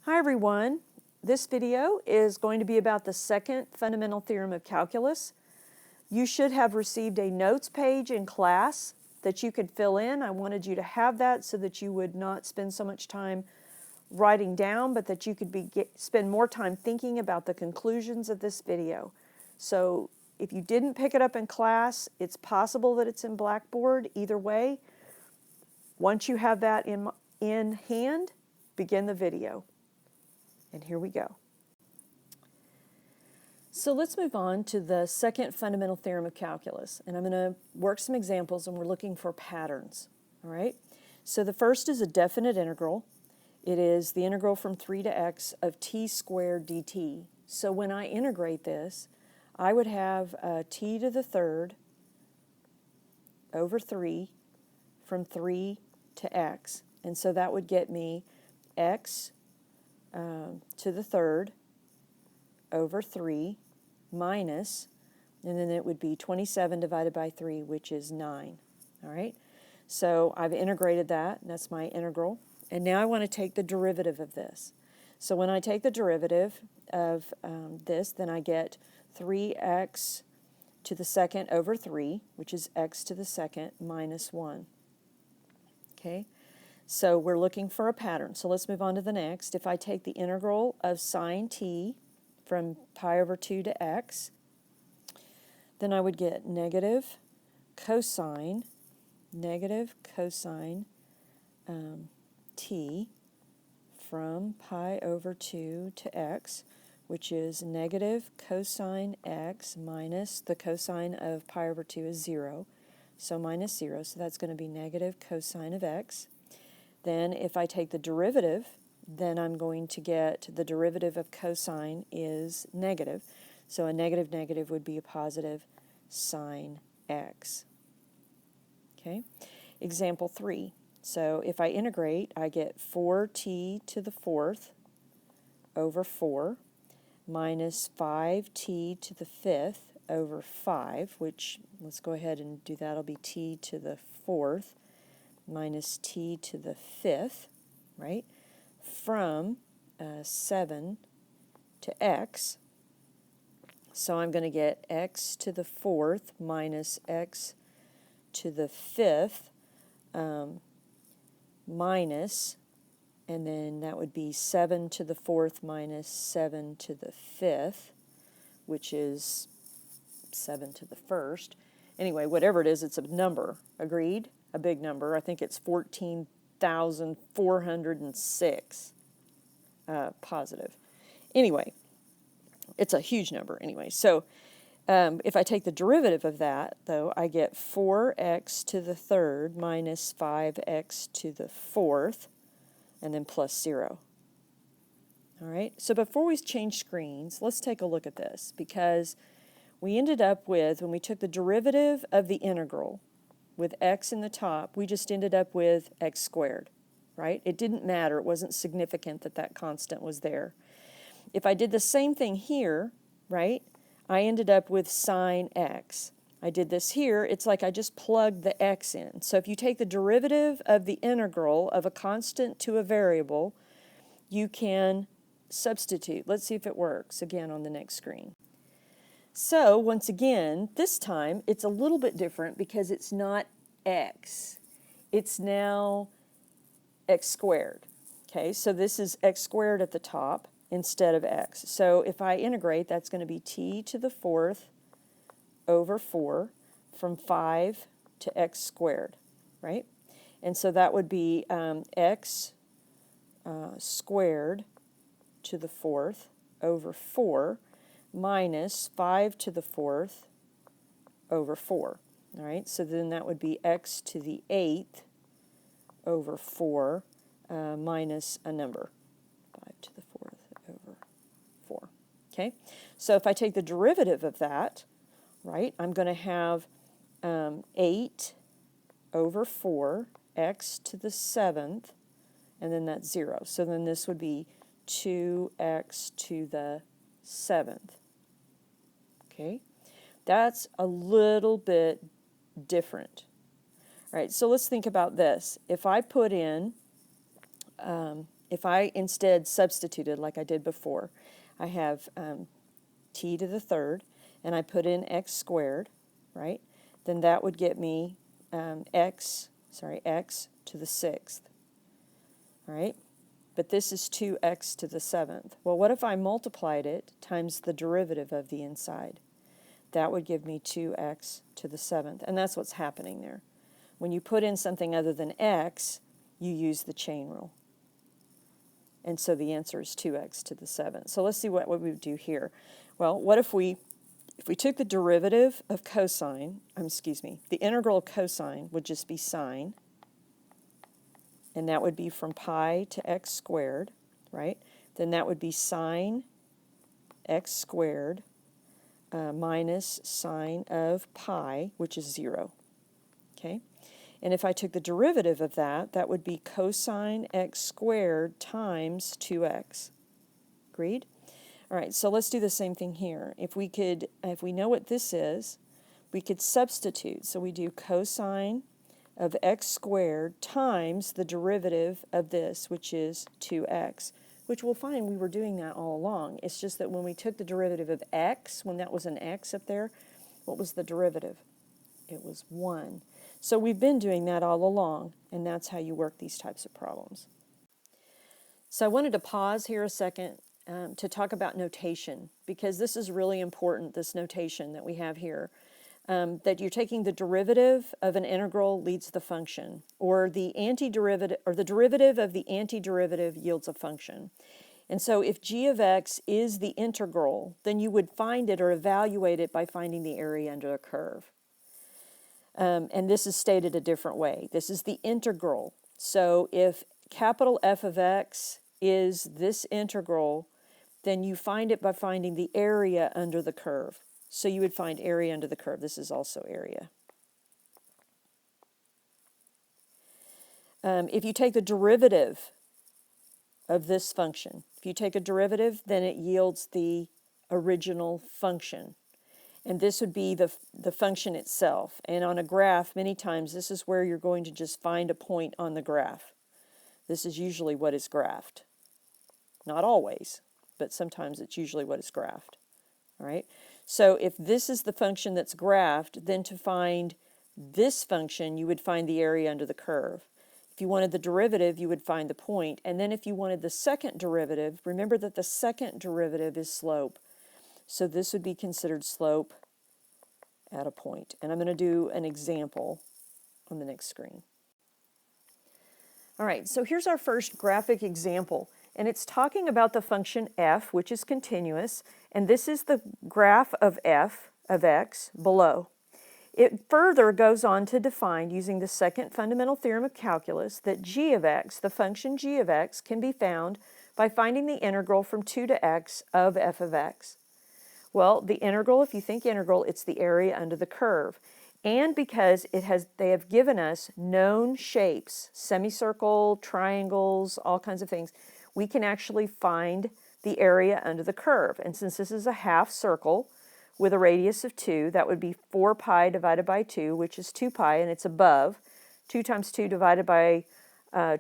Hi everyone. This video is going to be about the second fundamental theorem of calculus. You should have received a notes page in class that you could fill in. I wanted you to have that so that you would not spend so much time writing down, but that you could spend more time thinking about the conclusions of this video. So if you didn't pick it up in class, it's possible that it's in Blackboard. Either way, once you have that in hand, begin the video. And here we go. So let's move on to the second fundamental theorem of calculus. And I'm going to work some examples, and we're looking for patterns. All right? So the first is a definite integral. It is the integral from 3 to x of t squared dt. So when I integrate this, I would have t to the third over 3 from 3 to x. And so that would get me x to the third over 3 minus, and then it would be 27 divided by 3, which is 9. All right? So I've integrated that, and that's my integral. And now I want to take the derivative of this. So when I take the derivative of this, then I get 3x to the second over 3, which is x to the second minus 1. Okay? So we're looking for a pattern. So let's move on to the next. If I take the integral of sine t from pi over 2 to x, then I would get negative cosine t from pi over 2 to x, which is negative cosine x minus the cosine of pi over 2 is 0, so minus 0, so that's going to be negative cosine of x. Then if I take the derivative, then I'm going to get the derivative of cosine is negative. So a negative negative would be a positive sine x. Okay? Example 3. So if I integrate, I get 4t to the fourth over 4 minus 5t to the fifth over 5, which, let's go ahead and do that. It'll be t to the fourth minus t to the fifth, right, from 7 to x. So I'm going to get x to the fourth minus x to the fifth minus, and then that would be 7 to the fourth minus 7 to the fifth, which is 7 to the first. Anyway, whatever it is, it's a number. Agreed? A big number. I think it's 14,406 positive. Anyway, it's a huge number anyway. So if I take the derivative of that, though, I get 4x to the third minus 5x to the fourth, and then plus 0. All right? So before we change screens, let's take a look at this, because we ended up with, when we took the derivative of the integral, with x in the top, we just ended up with x squared, right? It didn't matter. It wasn't significant that that constant was there. If I did the same thing here, right, I ended up with sine x. I did this here. It's like I just plugged the x in. So if you take the derivative of the integral of a constant to a variable, you can substitute. Let's see if it works again on the next screen. So once again, this time it's a little bit different because it's not x. It's now x squared. Okay, so this is x squared at the top instead of x. So if I integrate, that's going to be t to the fourth over 4 from 5 to x squared, right? And so that would be x squared to the fourth over 4 minus 5 to the fourth over 4. All right, so then that would be x to the eighth over 4 minus a number, 5 to the fourth over 4. Okay, so if I take the derivative of that, right, I'm going to have 8 over 4, x to the seventh, and then that's 0. So then this would be 2x to the seventh. Okay, that's a little bit different. All right, so let's think about this. If I put in if I instead substituted like I did before, I have t to the third, and I put in x squared, right? Then that would get me x to the sixth, right? But this is 2x to the seventh. Well, what if I multiplied it times the derivative of the inside? That would give me 2x to the seventh, and that's what's happening there. When you put in something other than x, you use the chain rule. And so the answer is 2x to the seventh. So let's see what we would do here. Well, what if we took the derivative of cosine, the integral of cosine would just be sine, and that would be from pi to x squared, right? Then that would be sine x squared minus sine of pi, which is 0, okay? And if I took the derivative of that, that would be cosine x squared times 2x. Agreed? All right, so let's do the same thing here. If we know what this is, we could substitute. So we do cosine of x squared times the derivative of this, which is 2x, which we'll find we were doing that all along. It's just that when we took the derivative of x, when that was an x up there, what was the derivative? It was 1. So we've been doing that all along, and that's how you work these types of problems. So I wanted to pause here a second to talk about notation, because this is really important, this notation that we have here, that you're taking the derivative of an integral leads the function, or the antiderivative, or the derivative of the antiderivative yields a function. And so if g of x is the integral, then you would find it or evaluate it by finding the area under a curve. And this is stated a different way. This is the integral. So if capital F of x is this integral, then you find it by finding the area under the curve. So you would find area under the curve. This is also area. If you take the derivative of this function, if you take a derivative, then it yields the original function. And this would be the function itself. And on a graph, many times, this is where you're going to just find a point on the graph. This is usually what is graphed. Not always, but sometimes it's usually what is graphed. All right? So if this is the function that's graphed, then to find this function, you would find the area under the curve. If you wanted the derivative, you would find the point. And then if you wanted the second derivative, remember that the second derivative is slope. So this would be considered slope at a point. And I'm going to do an example on the next screen. All right, so here's our first graphic example. And it's talking about the function f, which is continuous. And this is the graph of f of x below. It further goes on to define, using the second fundamental theorem of calculus, that g of x, the function g of x, can be found by finding the integral from 2 to x of f of x. Well, the integral, if you think integral, it's the area under the curve. And because they have given us known shapes, semicircle, triangles, all kinds of things, we can actually find the area under the curve. And since this is a half circle with a radius of 2, that would be 4 pi divided by 2, which is 2 pi, and it's above. 2 times 2 divided by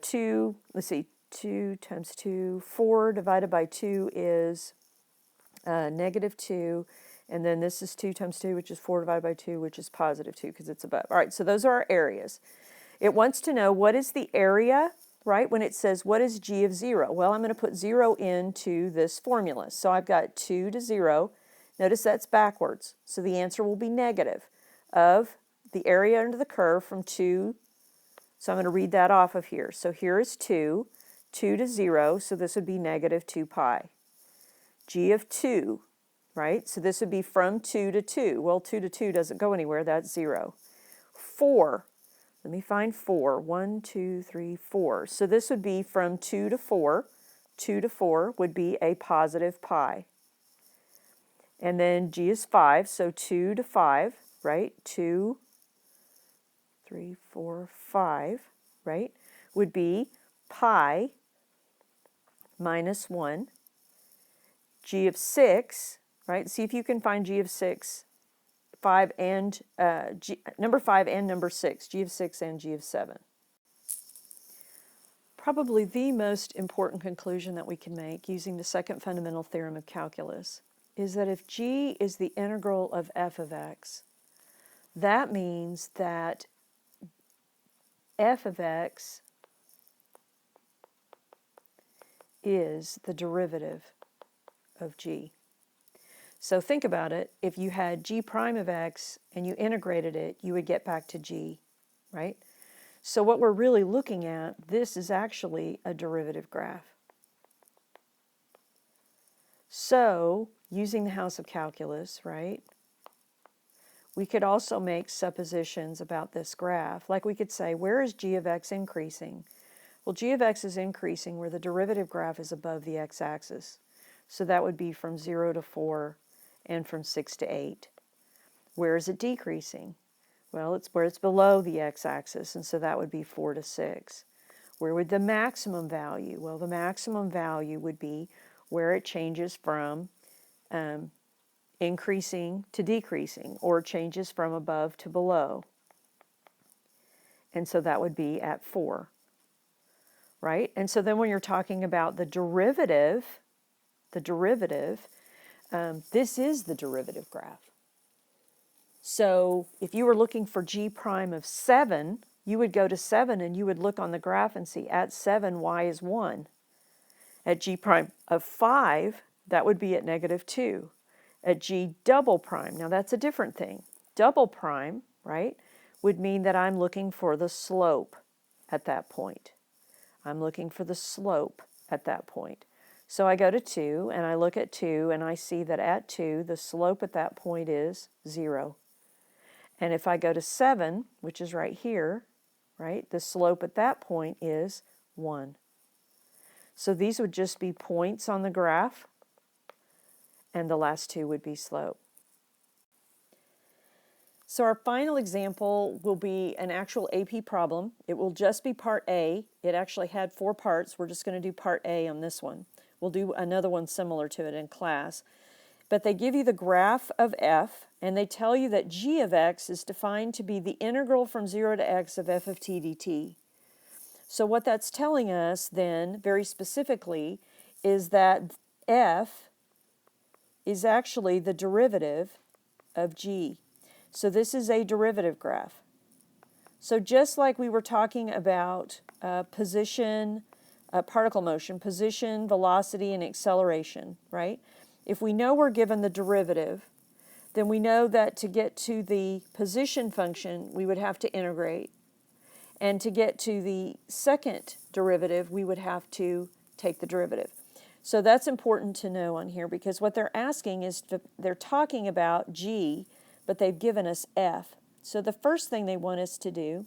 2, let's see, 2 times 2, 4 divided by 2 is negative 2, and then this is 2 times 2, which is 4 divided by 2, which is positive 2 because it's above. All right, so those are our areas. It wants to know what is the area, right, when it says what is g of 0. Well, I'm going to put 0 into this formula. So I've got 2 to 0. Notice that's backwards. So the answer will be negative of the area under the curve from 2. So I'm going to read that off of here. So here is 2 to 0, so this would be negative 2 pi. G of 2, right? So this would be from 2 to 2. Well, 2 to 2 doesn't go anywhere. That's 0. 4. Let me find 4. 1, 2, 3, 4. So this would be from 2 to 4. 2 to 4 would be a positive pi. And then G is 5, so 2 to 5, right? 2, 3, 4, 5, right? Would be pi minus 1. G of 6, right? See if you can find G of 6, number 5 and number 6, G of 6 and G of 7. Probably the most important conclusion that we can make using the second fundamental theorem of calculus is that if g is the integral of f of x, that means that f of x is the derivative of g. So think about it. If you had g prime of x and you integrated it, you would get back to g, right? So what we're really looking at, this is actually a derivative graph. So, using the house of calculus, right, we could also make suppositions about this graph. Like we could say, where is g of x increasing? Well, g of x is increasing where the derivative graph is above the x-axis. So that would be from 0 to 4 and from 6 to 8. Where is it decreasing? Well, it's where it's below the x-axis, and so that would be 4 to 6. Where would the maximum value? Well, the maximum value would be where it changes from increasing to decreasing, or changes from above to below. And so that would be at 4, right? And so then when you're talking about the derivative, this is the derivative graph. So if you were looking for g prime of 7, you would go to 7 and you would look on the graph and see at 7, y is 1. At g prime of 5, that would be at negative 2. At g double prime, now that's a different thing. Double prime, right, would mean that I'm looking for the slope at that point. I'm looking for the slope at that point. So I go to 2 and I look at 2 and I see that at 2, the slope at that point is 0. And if I go to 7, which is right here, right, the slope at that point is 1. So these would just be points on the graph, and the last two would be slope. So our final example will be an actual AP problem. It will just be part A. It actually had 4 parts. We're just going to do part A on this one. We'll do another one similar to it in class. But they give you the graph of f, and they tell you that g of x is defined to be the integral from 0 to x of f of t dt. So what that's telling us then, very specifically, is that f is actually the derivative of g. So this is a derivative graph. So just like we were talking about position, particle motion, position, velocity, and acceleration, right? If we know we're given the derivative, then we know that to get to the position function, we would have to integrate. And to get to the second derivative, we would have to take the derivative. So that's important to know on here, because what they're asking is, they're talking about g, but they've given us f. So the first thing they want us to do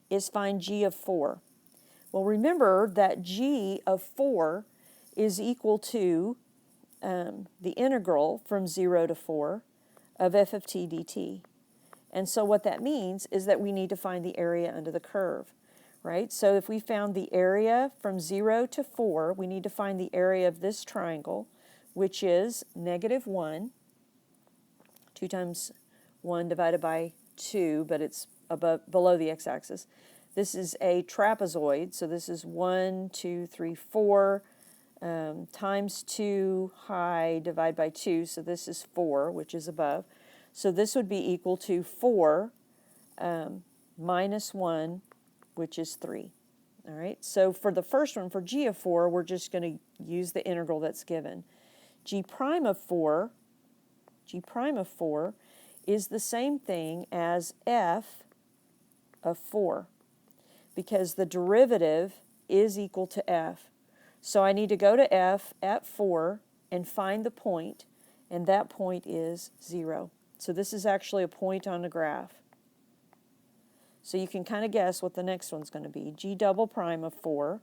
is find g of 4. Well, remember that g of 4 is equal to the integral from 0 to 4 of f of t dt. And so what that means is that we need to find the area under the curve, right? So if we found the area from 0 to 4, we need to find the area of this triangle, which is negative 1. 2 times 1 divided by 2, but it's below the x-axis. This is a trapezoid, so this is 1, 2, 3, 4 times 2 high divided by 2, so this is 4, which is above. So this would be equal to 4 minus 1, which is 3. All right, so for the first one, for g of 4, we're just going to use the integral that's given. G prime of 4 is the same thing as f of 4, because the derivative is equal to f. So I need to go to f at 4 and find the point, and that point is 0. So this is actually a point on the graph. So you can kind of guess what the next one's going to be. G double prime of 4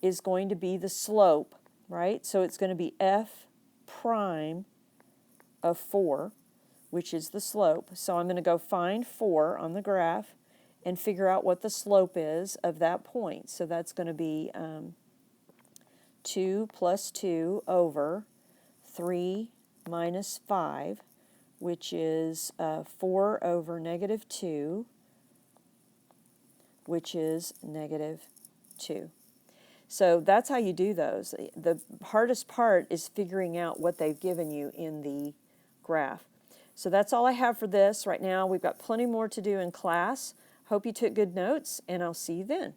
is going to be the slope, right? So it's going to be f prime of 4, which is the slope. So I'm going to go find 4 on the graph and figure out what the slope is of that point. So that's going to be 2 plus 2 over 3 minus 5, which is 4 over negative 2, which is -2. So that's how you do those. The hardest part is figuring out what they've given you in the graph. So that's all I have for this right now. We've got plenty more to do in class. Hope you took good notes, and I'll see you then.